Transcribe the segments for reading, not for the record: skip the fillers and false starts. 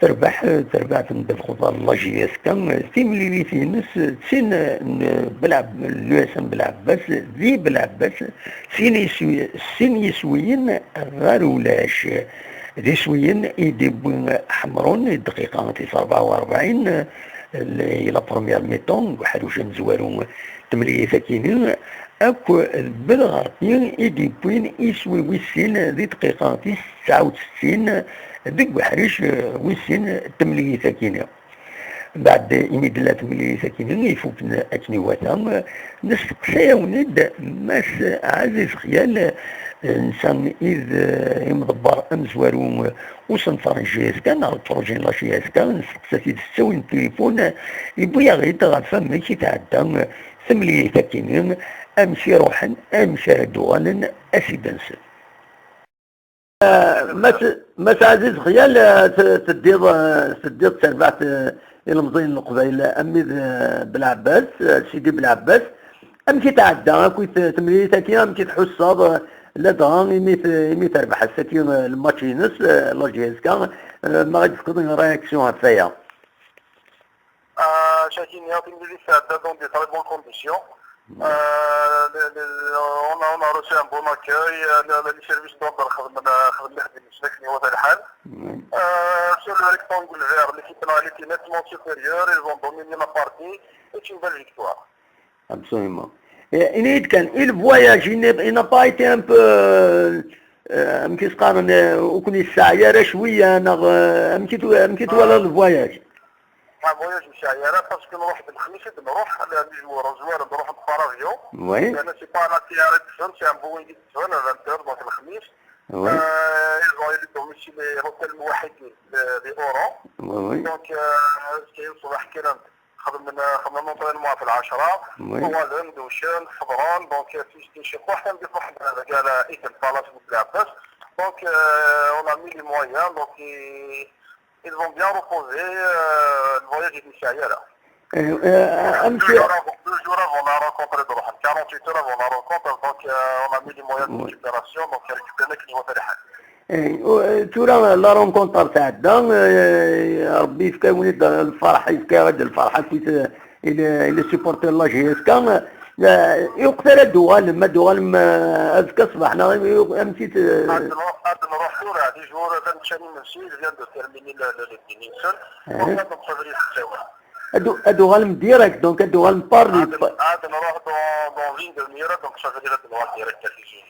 تربح تندف خضار لاجياس كان تيملي في نس سين بلعب لوسن بالعباس ذي بالعباس سين يسويين غير ولاش ذي سويين يدبون حمرون الدقيقة 44 إلى بروميير ميطون وحروش مزوارون تملي ساكنين اكو بالغربي يدبوين يسوي ويسين ذي دقيقة 69 دق وحريش ويسين تملي ساكنين بعد إمدلات ملي ساكنين يفوتنا أكني وثام نسقسي وند ماس عزيز خيال إنسان إذ يمضبر أمزوارو وصنفر جيس كان على البروجين لاشياس كان نسقسي تسوي التليفون يبويا غير تغفى ماشي تعدى ثملي ساكنين أمشي روحا أمشي دوغانا أسيدنسل ماس عزيز خيال تديض تربعت المضين القبائل أميد بالعباس سيدي بالعباس أم كي تعدى كي تمرين ساكين أم كي تحس صاد لا دغان يمي تربح الساكين الماتشينس لاجيز كان ما غادي تقدر رياكسيون هفايا شاكين يعطي لي ساعة dans des très bonnes conditions. On a reçu un bon accueil, les services d'ordre خدمنا بالنسبة هو الحال. Sur le rectangle vert, l'équipe était nettement supérieure, ils ont dominé la partie, c'est une belle victoire. Absolument. Et il voyage, il n'a pas été un peu كيف قالوا وكوني السعيرة شوية أمكيت ولا الفواياج. فواياج السعيرة باسكو نروح بالخميس نروح الزوار نروح بفرافيون. وي. أنا سي با لا سيارة تفن سي ان بوين دي تفن 20 دونك الخميس. وي. ils ont été domiciliés l'hôtel موحدي بأورو. وي. دونك كاين صباح كيران خدمنا نونطرينمون في العشرة. طوالن دوشان خضران دونك في شي واحد ندير واحد قال ايتل بالاس بالعباس. Donc on a mis les moyens, donc ils vont bien reposer, le voyage est initial là. 2 jours avant la rencontre de Rohan, 48 heures avant la rencontre, donc on a mis les moyens de récupération, donc il y a récupéré que niveau تلحق. ترى لا رونكونتر تعدى ربي يفكا وليد الفرحة يفكا غد الفرحة كي إلى سيبورتي لاجيس كان يقتل الدوغال ما دوغال ما أذكى صباحنا أمسيت نروح دورة دي جور تنشاني مسيل فيان دو تيرميني للدينيسون وقت نصبري السوا الدوغال ديريكت دونك الدوغال بارلي عاد نروح دون فين دميرة دونك شغلي الدوغال ديريكت تلفزيون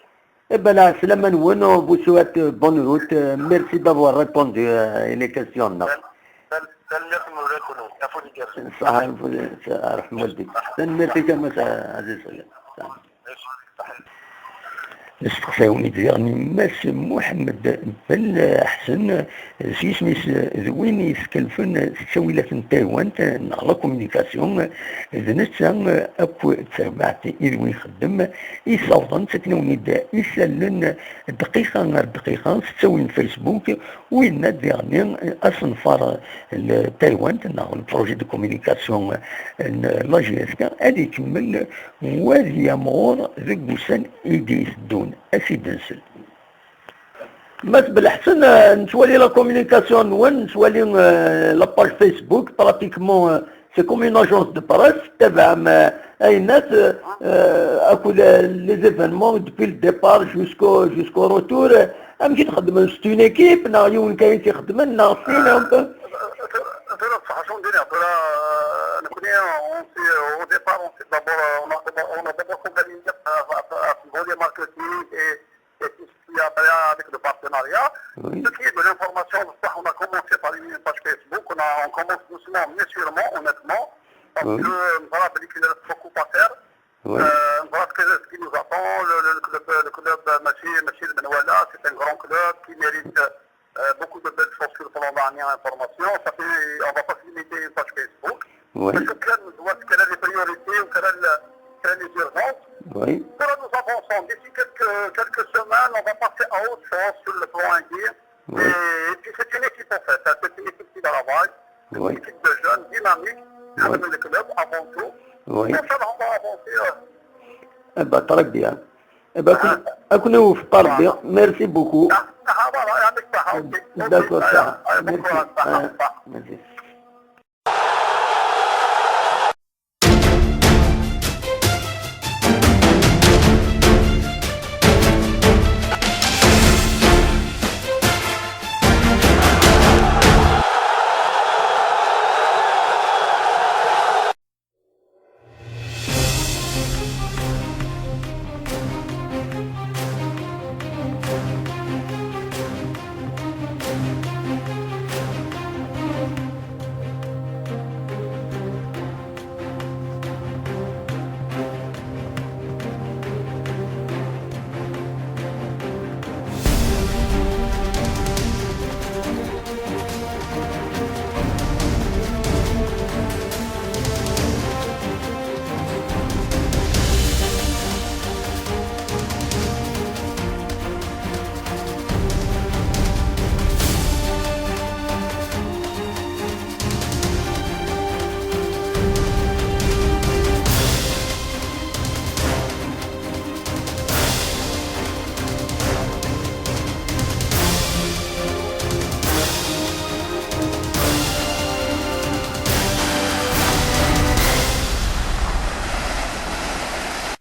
Eh ben là, c'est la main vous souhaite bonne route. Merci d'avoir répondu à les questions. صح رحم والديك. merci كما عزيز استقصاوني ديالني ماس محمد بن حسن سي سميس زوين يسكلفن تسوي لك تايوان لا كومونيكاسيون ذنتا اكو تبعت إذ يخدم يصوتن تكنوني دا يسلن دقيقة غير دقيقة تسوي فيسبوك وين ديالني اصنفار تايوان ناخذ البروجي دو كومونيكاسيون لا جي اس كا غادي يكمل وادي مور ذك بوسان يدي يسدون أسيدنسل بس بالأحسن نتولي لا كومونيكاسيون وين نتولي لاباج فيسبوك براتيكمون سي كوم اون اجونس دو براس تبع أي ناس أكو لي زيفينمون دوبي الديبار جوسكو روتور أم كي تخدم سيت اون ايكيب نا يون كاين تيخدم نا فين au départ, on a d'abord focalisé sur le marketing et tout ce qui a trait avec le partenariat. Oui. Ce qui est de l'information, on a commencé par une page Facebook, on commence doucement, mais sûrement, honnêtement, parce oui. Que voilà, il reste beaucoup à faire. Oui. Voilà ce qui nous attend. Le club Machir Benouala, c'est un grand club qui mérite beaucoup de belles choses sur le plan dernière information. On ne va pas se limiter à une page Facebook. Oui. Parce que quelle est les priorités ou quelle est les urgences. Oui. Cela nous avançons. D'ici quelques semaines, on va passer à autre chose sur le plan indien. Oui. Et puis c'est une équipe en fait. C'est une équipe qui travaille. Oui. Une équipe de jeunes dynamiques. Oui. Avec le club avant tout. Oui. Et ça, on va avancer. Eh ben, très bien. Eh ben, أكون في طربي. Merci beaucoup. voilà, avec ça. ok. D'accord, ça. Allez, bon Merci. courage, ça. Merci.